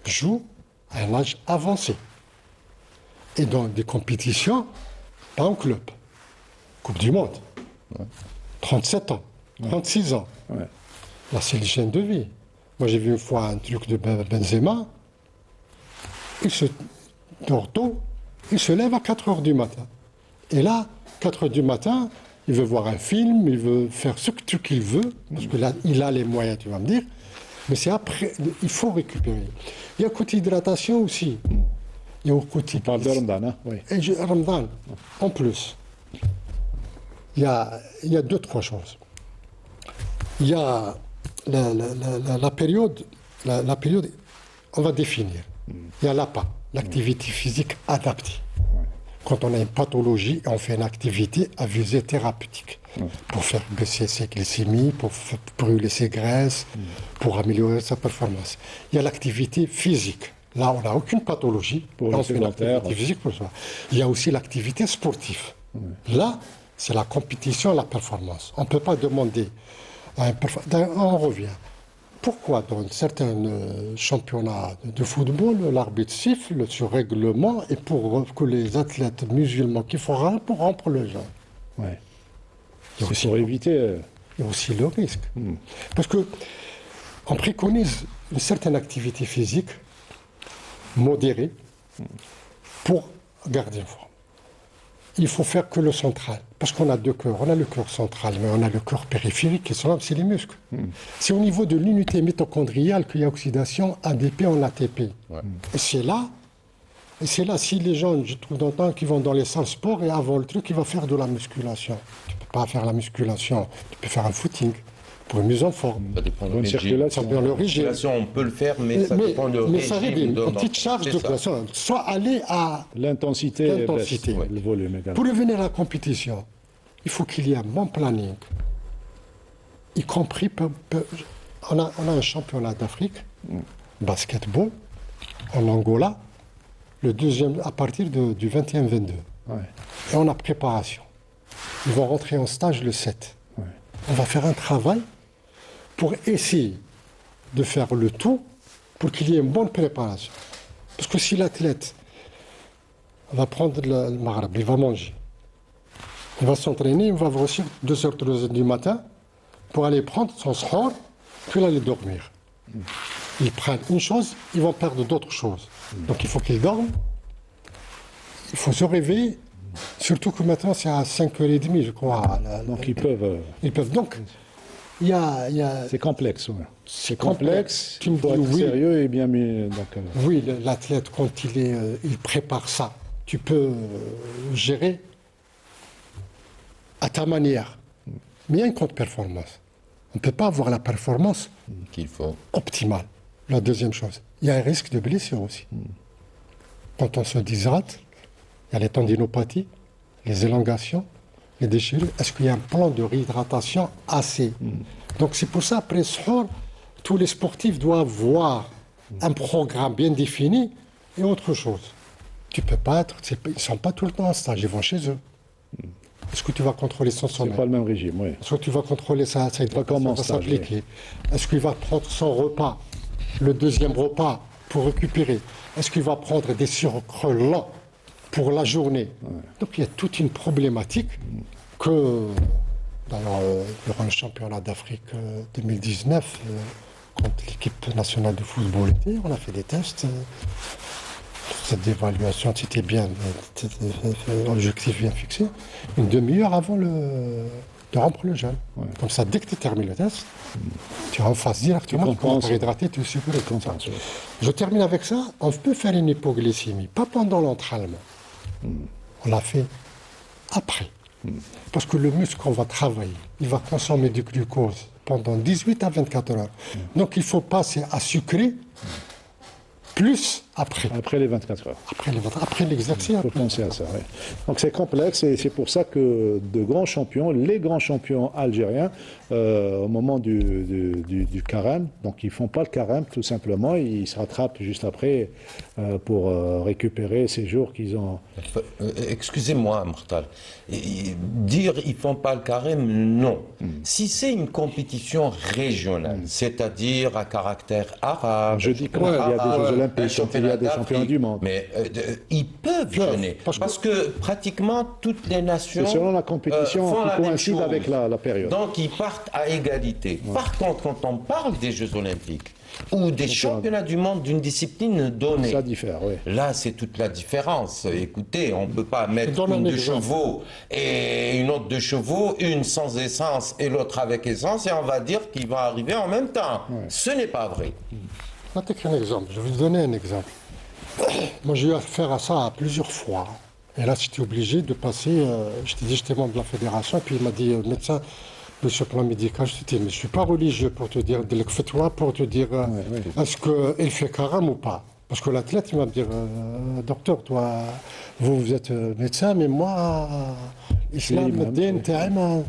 jouent à un âge avancé. Et dans des compétitions, pas en club. Coupe du Monde. 37 ans, 36 ans. Là, c'est l'hygiène de vie. Moi, j'ai vu une fois un truc de Benzema. Il se dort tôt, il se lève à 4h du matin. Et là, 4h du matin, il veut voir un film, il veut faire ce qu'il veut, parce qu'il a les moyens, tu vas me dire. Mais c'est après, il faut récupérer. Il y a un côté hydratation aussi. Il y a un côté... On parle de Ramadan, hein? Oui. Et Ramadan, en plus, il y a 2-3 choses. Il y a la période, on va définir. Il y a l'APA, l'activité physique adaptée. Quand on a une pathologie, on fait une activité à visée thérapeutique pour faire baisser ses glycémies, pour brûler ses graisses, pour améliorer sa performance. Il y a l'activité physique. Là, on n'a aucune pathologie. Pour on les fait une sédentaires. activité physique pour ça. Il y a aussi l'activité sportive. Là, c'est la compétition, la performance. On ne peut pas demander à un on revient. Pourquoi dans certains championnats de football, l'arbitre siffle sur règlement et pour que les athlètes musulmans qui font rien pour rompre le jeûne? Ouais. Il y a aussi, Pour éviter... il y a aussi le risque. Parce que on préconise une certaine activité physique modérée pour garder une forme. Il faut faire que le central. Parce qu'on a deux cœurs. On a le cœur central, mais on a le cœur périphérique qui sont là, c'est les muscles. C'est au niveau de l'unité mitochondriale qu'il y a oxydation ADP en ATP. Et c'est là, si les gens, je trouve d'antan, qui vont dans les salles sport et avant le truc, ils vont faire de la musculation. Tu ne peux pas faire la musculation, tu peux faire un footing pour une mise en forme. Ça dépend de Bonne régime. circulation. Ça dépend le régime. Circulation, on peut le faire, mais ça dépend de mais ça régime. réduit une petite charge de poisson. Soit aller à L'intensité, L'intensité. baisse, le volume également. Pour revenir à la compétition, il faut qu'il y ait un bon planning, y compris, on a un championnat d'Afrique, basketball, en Angola, le deuxième à partir du 21-22. Ouais. Et on a préparation. Ils vont rentrer en stage le 7. Ouais. On va faire un travail pour essayer de faire le tout pour qu'il y ait une bonne préparation. Parce que si l'athlète va prendre le maghreb, il va manger, il va s'entraîner, il va grossir 2h, 3h du matin pour aller prendre son sport, puis aller dormir. Ils prennent une chose, ils vont perdre d'autres choses. Donc il faut qu'ils dorment, il faut se réveiller, surtout que maintenant c'est à 5h30, je crois. Donc ils peuvent... Ils peuvent donc... Il y a C'est complexe. Ouais. c'est Complexe, Tu me il faut dis être oui. sérieux et bien mis... Donc, Oui, l'athlète, quand il prépare ça, tu peux gérer à ta manière. Mais il y a une contre-performance. On ne peut pas avoir la performance Qu'il faut. optimale. La deuxième chose, il y a un risque de blessure aussi. Quand on se déshydrate, il y a les tendinopathies, les élongations, les déchirures. Est-ce qu'il y a un plan de réhydratation assez? Donc c'est pour ça, après Suhoor, tous les sportifs doivent voir un programme bien défini et autre chose. Tu peux pas être... Ils ne sont pas tout le temps en stage, ils vont chez eux. Est-ce que tu vas contrôler son c'est sommeil? pas le même régime, oui. Est-ce que tu vas contrôler ça comme en va stage, s'appliquer? Est-ce qu'il va prendre son repas, le deuxième repas, pour récupérer? Est-ce qu'il va prendre des sucres lents pour la journée? Donc il y a toute une problématique que, d'ailleurs, durant le championnat d'Afrique 2019, quand l'équipe nationale de football était, on a fait des tests. Cette évaluation, c'était bien, objectif bien fixé, une demi-heure avant de rompre le jeûne. Comme ça, dès que tu termines le test, tu es en face directement, tu commences à hydrater, tu sais plus comme ça. Je termine avec ça, on peut faire une hypoglycémie, pas pendant l'entraînement. On l'a fait après. Parce que le muscle qu'on va travailler, il va consommer du glucose pendant 18 à 24 heures. Donc il faut passer à sucrer plus après. Après les 24 heures. Après l'exercice. Il faut penser à ça. Ouais. Donc c'est complexe et c'est pour ça que de grands champions, les grands champions algériens, au moment du carême, donc ils ne font pas le carême tout simplement, ils se rattrapent juste après pour récupérer ces jours qu'ils ont. Excusez-moi, Mortal. Dire ils font pas le carême, non. Si c'est une compétition régionale, c'est-à-dire à caractère arabe, je dis qu'il y a des Jeux Olympiques, il y a des championnats du monde. Mais ils peuvent jeûner parce que pratiquement toutes les nations c'est selon la compétition font qui la même coïncide chose. avec la période. Donc ils partent à égalité. Par contre, quand on parle des Jeux Olympiques ou des championnats du monde d'une discipline donnée, ça diffère, oui. Là, c'est toute la différence. Écoutez, on ne peut pas mettre Donne une un de exemple. chevaux et une autre de chevaux, une sans essence et l'autre avec essence, et on va dire qu'ils vont arriver en même temps. Ce n'est pas vrai. Je vais un exemple. Je vais vous donner un exemple. Moi, j'ai eu affaire à ça plusieurs fois. Et là, j'étais obligé de passer. Je t'ai dit, j'étais membre de la fédération. Puis il m'a dit, médecin, sur le plan médical, je t'ai dit, mais je ne suis pas religieux pour te dire, fais-toi pour te dire, est-ce qu'il fait carême ou pas? Parce que l'athlète, il va me dire, docteur, toi, vous êtes médecin, mais moi, islam, din, ta'im.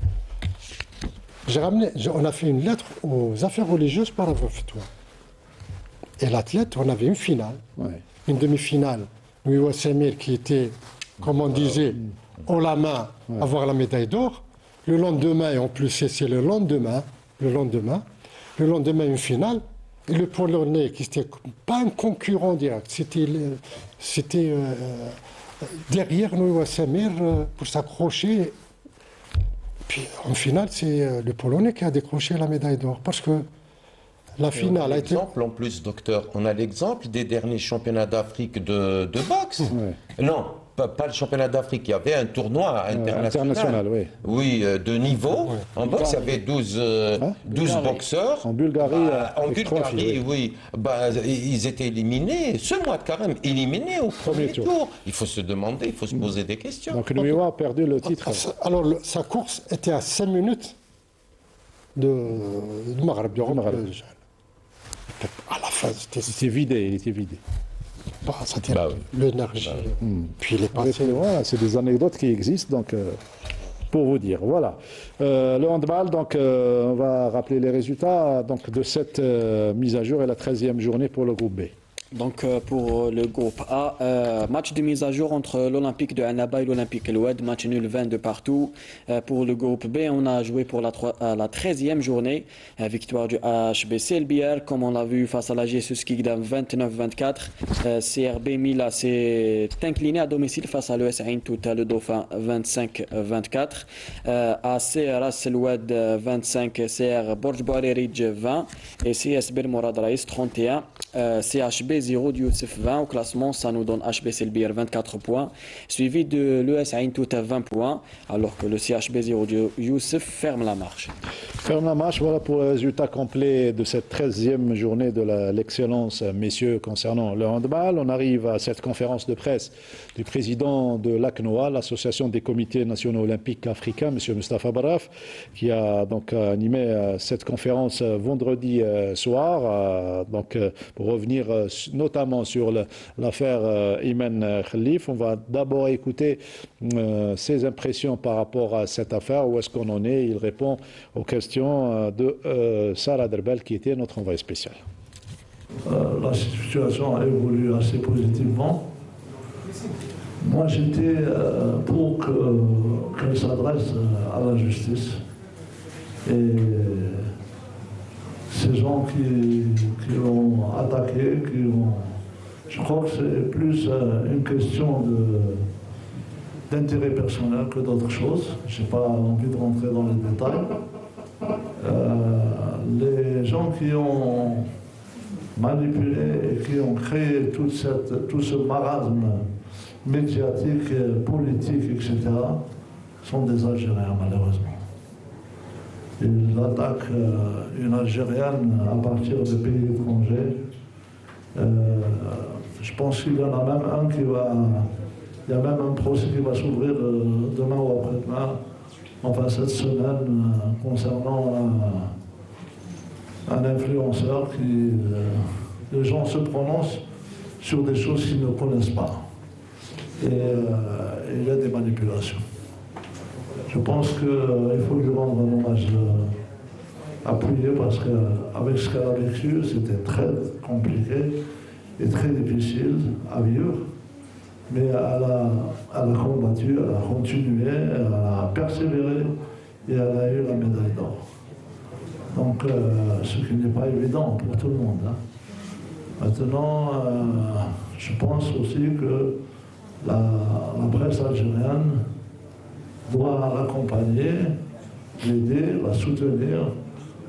On a fait une lettre aux affaires religieuses par rapport à toi. Et l'athlète, on avait une finale, une demi-finale. Louis Samir qui était, comme on disait, haut la main, avoir la médaille d'or. Le lendemain, et en plus c'est le lendemain, une finale. Et le Polonais, qui n'était pas un concurrent direct, c'était derrière Louis Samir pour s'accrocher. Puis en finale, c'est le Polonais qui a décroché la médaille d'or. Parce que la finale a été. Exemple, en plus, docteur, on a l'exemple des derniers championnats d'Afrique de boxe. Non, pas le championnat d'Afrique, il y avait un tournoi international. Oui, de niveau. En boxe, il y avait 12 boxeurs. En Bulgarie, en Bulgarie, oui. Ils étaient éliminés, ce mois de carême, éliminés au premier tour. Il faut se demander, il faut se poser des questions. Donc Louis a perdu le titre. Alors, sa course était à 5 minutes de Maghreb, du Maghreb. À la fin, il était vidé. L'énergie. Puis il est passé. Voilà, c'est des anecdotes qui existent, donc pour vous dire. Voilà. Le handball, donc on va rappeler les résultats donc, de cette mise à jour et la 13e journée pour le groupe B. Donc pour le groupe A, match de mise à jour entre l'Olympique de Annaba et l'Olympique Eloued, match nul 22 partout. Pour le groupe B, on a joué pour la 13e journée, victoire du HBC Elbière, comme on l'a vu face à la GSU Skikdam 29-24. CRB Mila s'est incliné à domicile face à l'ES Ain Touta, le Dauphin 25-24. AC Ras Eloued 25, CR Borj Bouarerij 20 et CS Bir Morad Raïs 31. CHB 0 du Youssef 20 au classement, ça nous donne HBC Elbière 24 points, suivi de l'ES Ain Touta 20 points, alors que le CHB 0 du Youssef ferme la marche. Voilà pour le résultat complet de cette 13e journée de l'excellence, messieurs, concernant le handball. On arrive à cette conférence de presse du président de l'ACNOA, l'Association des comités nationaux olympiques africains, M. Mustafa Barraf, qui a donc animé cette conférence vendredi soir, pour revenir notamment sur l'affaire Imen Khalif. On va d'abord écouter ses impressions par rapport à cette affaire, où est-ce qu'on en est. Il répond aux questions de Sarah Derbel, qui était notre envoyé spécial. La situation a évolué assez positivement. Moi, j'étais pour qu'elle s'adresse à la justice. Et ces gens qui l'ont attaqué, je crois que c'est plus une question d'intérêt personnel que d'autre chose. Je n'ai pas envie de rentrer dans les détails. Les gens qui ont manipulé et qui ont créé tout ce marasme médiatique, politique, etc., sont des Algériens, malheureusement. Ils attaquent une Algérienne à partir de pays étrangers. Je pense qu'il y en a même un il y a même un procès qui va s'ouvrir demain ou après-demain, enfin cette semaine, concernant un influenceur qui, les gens se prononcent sur des choses qu'ils ne connaissent pas. Et il y a des manipulations. Je pense qu'il faut lui rendre un hommage appuyé parce qu'avec ce qu'elle a vécu, c'était très compliqué et très difficile à vivre. Mais elle a combattu, elle a continué, elle a persévéré et elle a eu la médaille d'or. Donc, ce qui n'est pas évident pour tout le monde. Hein. Maintenant, je pense aussi que la presse algérienne doit l'accompagner, l'aider, la soutenir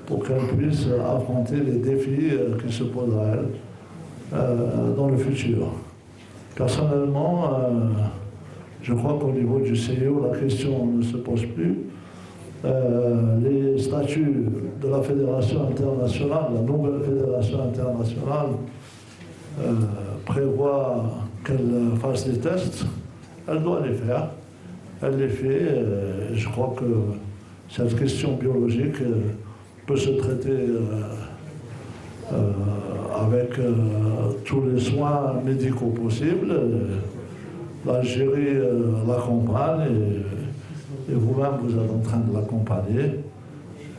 pour qu'elle puisse affronter les défis qui se posent à elle dans le futur. Personnellement, je crois qu'au niveau du CIO, la question ne se pose plus. Les statuts de la fédération internationale, la nouvelle fédération internationale, prévoit qu'elle fasse des tests. Elle doit les faire. Elle les fait. Je crois que cette question biologique peut se traiter avec tous les soins médicaux possibles. L'Algérie l'accompagne et vous-même vous êtes en train de l'accompagner.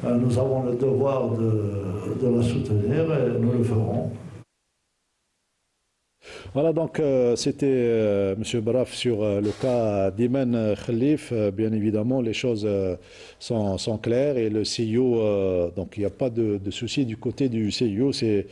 Nous avons le devoir de la soutenir et nous le ferons. Voilà, donc c'était M. Braf sur le cas d'Imen Khalif. Bien évidemment, les choses sont claires et le CIO, donc il n'y a pas de souci du côté du CIO. C'est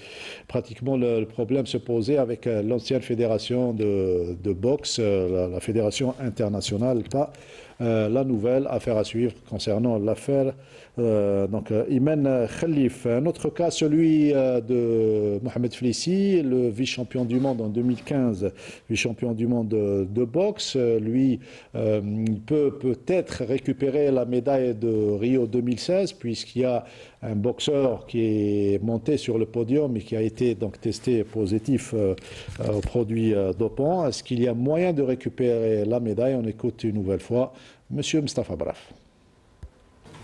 pratiquement le problème se posait avec l'ancienne fédération de boxe, la fédération internationale, pas la nouvelle affaire à suivre concernant l'affaire Imen Khalif. Un autre cas, celui de Mohamed Flissi, le vice-champion du monde en 2015, vice-champion du monde de boxe. Lui, il peut peut-être récupérer la médaille de Rio 2016 puisqu'il y a un boxeur qui est monté sur le podium et qui a été donc testé positif aux produits dopants. Est-ce qu'il y a moyen de récupérer la médaille? On écoute une nouvelle fois M. Mustafa Braf.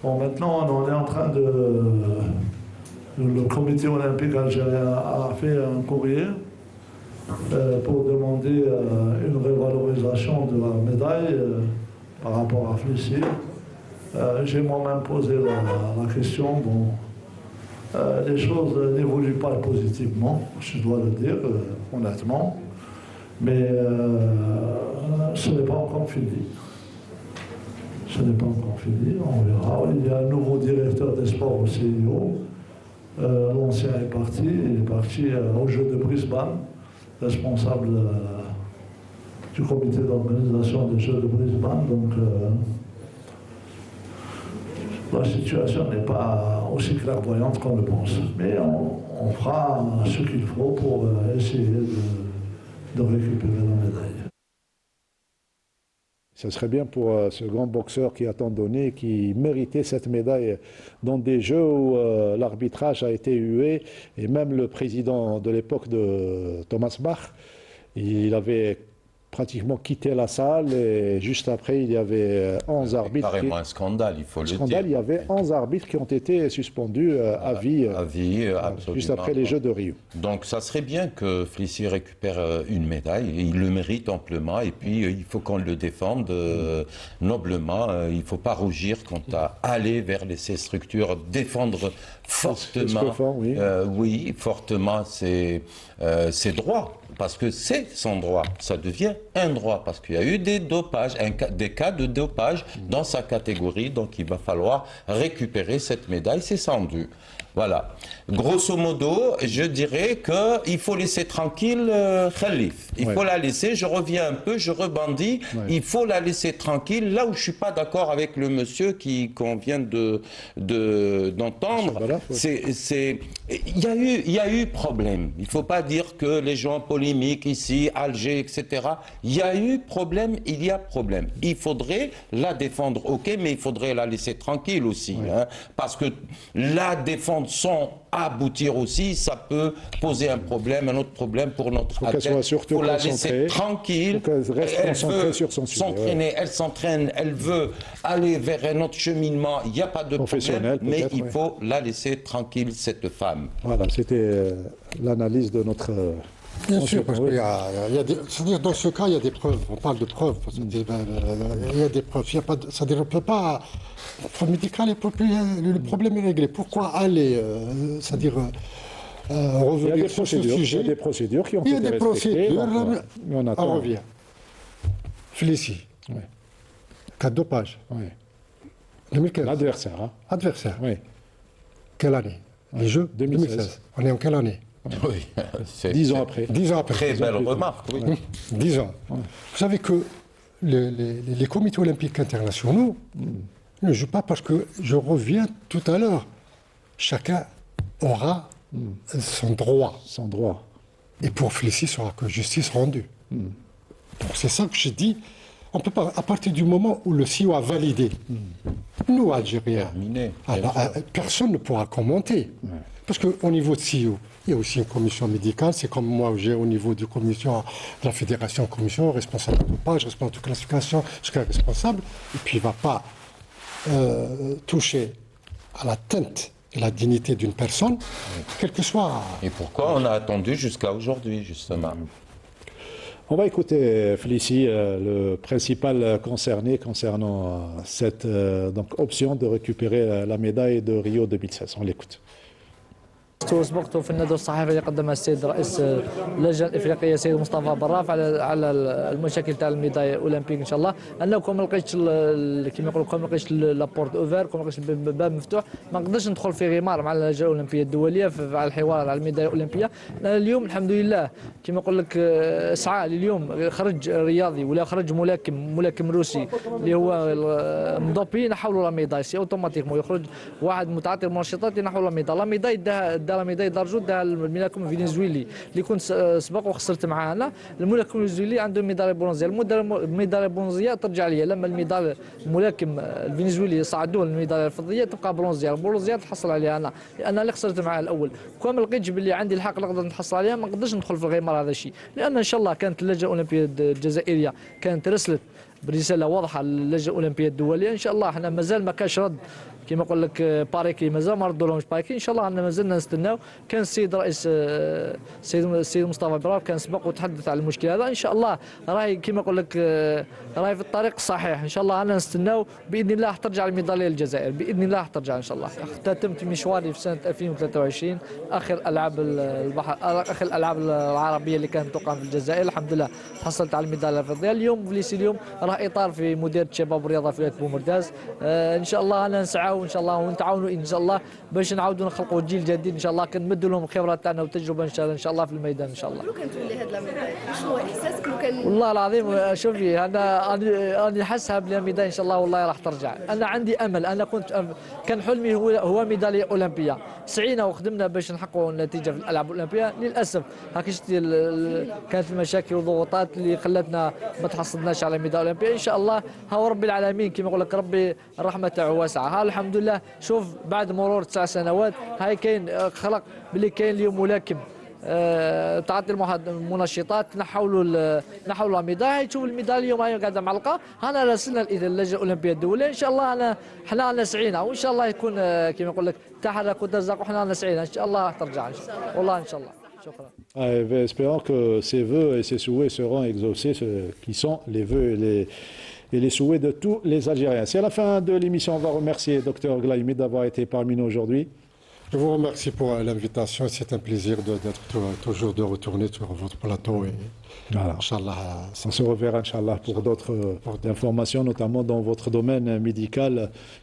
Bon, maintenant, on est en train le comité olympique algérien a fait un courrier pour demander une révalorisation de la médaille par rapport à Flissi. J'ai moi-même posé la question. Bon, les choses n'évoluent pas positivement, je dois le dire honnêtement, mais ce n'est pas encore fini. Ce n'est pas encore fini, on verra. Il y a un nouveau directeur des sports au CIO. L'ancien est parti, il est parti aux Jeux de Brisbane, responsable du comité d'organisation des Jeux de Brisbane. Donc la situation n'est pas aussi clairvoyante qu'on le pense. Mais on fera ce qu'il faut pour essayer de récupérer la médaille. Ce serait bien pour ce grand boxeur qui a tant donné, qui méritait cette médaille dans des jeux où l'arbitrage a été hué. Et même le président de l'époque de Thomas Bach, il avait pratiquement quitté la salle et juste après il y avait 11 arbitres. Carrément un scandale, il faut le dire. Il y avait 11 arbitres qui ont été suspendus à vie, absolument. Juste après les Jeux de Rio. Donc ça serait bien que Flissi récupère une médaille, il le mérite amplement et puis il faut qu'on le défende noblement. Il ne faut pas rougir quant à aller vers ces structures, défendre fortement, fortement ses droits. Parce que c'est son droit, ça devient un droit, parce qu'il y a eu des dopages, des cas de dopage dans sa catégorie, donc il va falloir récupérer cette médaille, c'est sans dû. Voilà. Grosso modo, je dirais qu'il faut laisser tranquille Khalif. Il faut la laisser, je reviens un peu, je rebondis, il faut la laisser tranquille. Là où je ne suis pas d'accord avec le monsieur qu'on vient d'entendre, il y a eu problème. Il ne faut pas dire que les gens polémiques ici, Alger, etc. Il y a eu problème, il y a problème. Il faudrait la défendre, ok, mais il faudrait la laisser tranquille aussi. Hein, parce que la défendre sans aboutir aussi, ça peut poser un problème, un autre problème pour notre athlète. Il faut la laisser tranquille. Elle veut s'entraîner, elle s'entraîne, elle veut aller vers un autre cheminement. Il n'y a pas de problème, mais il faut la laisser tranquille, cette femme. Voilà, c'était l'analyse de notre Bien sûr, parce qu'il y a des, c'est-à-dire dans ce cas, il y a des preuves. On parle de preuves. Il y a des preuves. Il y a pas, c'est-à-dire on ne peut pas. Le médical, le problème est réglé. Pourquoi aller, c'est-à-dire revenir sur ce sujet? Il y a des procédures qui ont Il y a été des respectées. procédures. On On attend. revient. Félicie. Oui. Cas de dopage. Oui. 2015. L'adversaire. Hein. Adversaire. Oui. Quelle année? Les Jeux 2016. On est en quelle année? Oui, c'est 10 ans après. 10 ans après. très belle remarque. Oui. 10 ans. Vous savez que les comités olympiques internationaux ne jouent pas parce que, je reviens tout à l'heure, chacun aura son droit. Sans droit. Et pour Félicie, il sera que justice rendue. Donc c'est ça que je dis. On peut pas, à partir du moment où le CIO a validé, nous, Algériens, Terminé. personne ne pourra commenter. Parce qu'au niveau de CIO, il y a aussi une commission médicale. C'est comme moi, j'ai au niveau de la fédération, commission, responsable de dopage, responsable de classification, jusqu'à responsable. Et puis, il ne va pas toucher à la teinte et la dignité d'une personne, quel que soit. Et pourquoi on a attendu jusqu'à aujourd'hui, justement? On va écouter Félicie, le principal concerné concernant cette donc, option de récupérer la médaille de Rio 2016. On l'écoute. وسبقته في الندوه الصحفيه اللي قدمها السيد رئيس اللجنه الافريقيه السيد مصطفى براف على المشاكل تاع الميداي اولمبيك ان شاء الله انه كون ما لقيتش كيما يقولوا كون ما لقيتش لابورت اوفر كون ما لقيتش الباب مفتوح ما نقدرش ندخل في غمار مع اللجنه الاولمبيه الدوليه على الحوار على الميداي الاولمبيه. اليوم الحمد لله كيما يقول لك اسعى اليوم خرج رياضي ولا خرج ملاكم روسي اللي هو مضبي نحولوا لا ميداي سي اوتوماتيكمون يخرج واحد متعاطي المنشطات ينحوا لا ميداي. لا ميداي دار ميداي دارجو دار الملاكم الفنزويلي اللي كنت سبق وخسرت معاه انا. الملاكم الفنزويلي عنده ميداليه برونزيه. الميداليه البرونزيه ترجع لي لما الميدال الملاكم الفنزويلي صعدوه للميداليه الفضيه تبقى برونزيه. البرونزيه تحصل عليها انا لان اللي خسرت معاه الاول. كون ما لقيتش باللي عندي الحق نقدر نحصل عليها ما نقدرش ندخل في الغمار هذا الشيء. لان ان شاء الله كانت اللجنه الاولمبيه الجزائريه كانت رسلت برساله واضحه للجنه الاولمبيه الدوليه. ان شاء الله احنا مازال ما كاش رد كما نقول لك باريكي مازال ما ردوا لهمش باريكي. ان شاء الله احنا مازلنا نستناو. كان السيد رئيس السيد مصطفى براف كان سبق وتحدث على المشكل هذا. ان شاء الله راهي كما نقول لك راهي في الطريق الصحيح. ان شاء الله انا نستناو باذن الله ترجع الميداليه للجزائر باذن الله ترجع ان شاء الله. اختتمت مشواري في سنه 2023 اخر العاب البحر اخر الالعاب العربيه اللي كانت تقام في الجزائر. الحمد لله حصلت على الميداليه الفضيه. اليوم فليسي اليوم راه اطار في مديريه الشباب والرياضه في ولايه بومرداز. ان شاء الله انا نسعى وان شاء الله ونتعاونوا ان شاء الله باش نعاودوا نخلقوا جيل جديد ان شاء الله. كنمدوا لهم الخبرات تاعنا والتجربه ان شاء الله في الميدان ان شاء الله. لو كان تولي هاد لا ميداي شنو هو احساسك لو كان؟ والله العظيم شوفي انا حاسها بلا ميداي ان شاء الله والله راح ترجع. انا عندي امل. انا كان حلمي هو ميداليه اولمبيه. سعينا وخدمنا باش نحققوا النتيجه في الالعاب الاولمبيه. للاسف هاك شتي كانت المشاكل والضغوطات اللي خلتنا ما تحصلناش على ميداليه اولمبيه. ان شاء الله ها رب العالمين كما يقول لك ربي الرحمه تاعو واسعه. ها الحمد لله شوف بعد مرور 9 سنوات هاي كاين خلق باللي كاين اليوم ملاكم تعاطي المنشطات نحولوا الميداليه. تشوف الميداليه اليوم هي قاعده معلقه. انا راسلنا اللجنه الاولمبيه الدوليه ان شاء الله حنا سعينا وان شاء الله يكون كما يقول لك تحرك وترزق وحنا سعينا ان شاء الله ترجع ان شاء الله والله ان شاء الله. شكرا. Espérons que ces vœux et ces souhaits seront exaucés, qui sont les vœux et les souhaits de tous les Algériens. C'est à la fin de l'émission. On va remercier Dr Glaimi d'avoir été parmi nous aujourd'hui. Je vous remercie pour l'invitation. C'est un plaisir d'être toujours de retourner sur votre plateau. Et voilà. Inch'Allah, on se reverra, Inch'Allah, pour d'autres informations, notamment dans votre domaine médical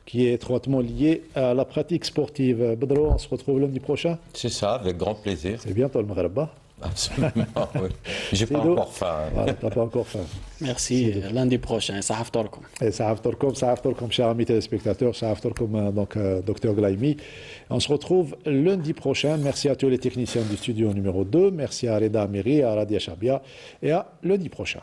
qui est étroitement lié à la pratique sportive. Badro, on se retrouve lundi prochain. C'est ça, avec grand plaisir. C'est bientôt le Maghreb. Absolument, oui. J'ai pas encore faim. Voilà, t'as pas encore faim. Merci. Lundi prochain. Ça haftorkom. Et ça haftorkom, chers amis téléspectateurs, ça haftorkom, donc Dr Glaimi. On se retrouve lundi prochain. Merci à tous les techniciens du studio numéro 2. Merci à Reda Amiri, à Radia Chabia et à lundi prochain.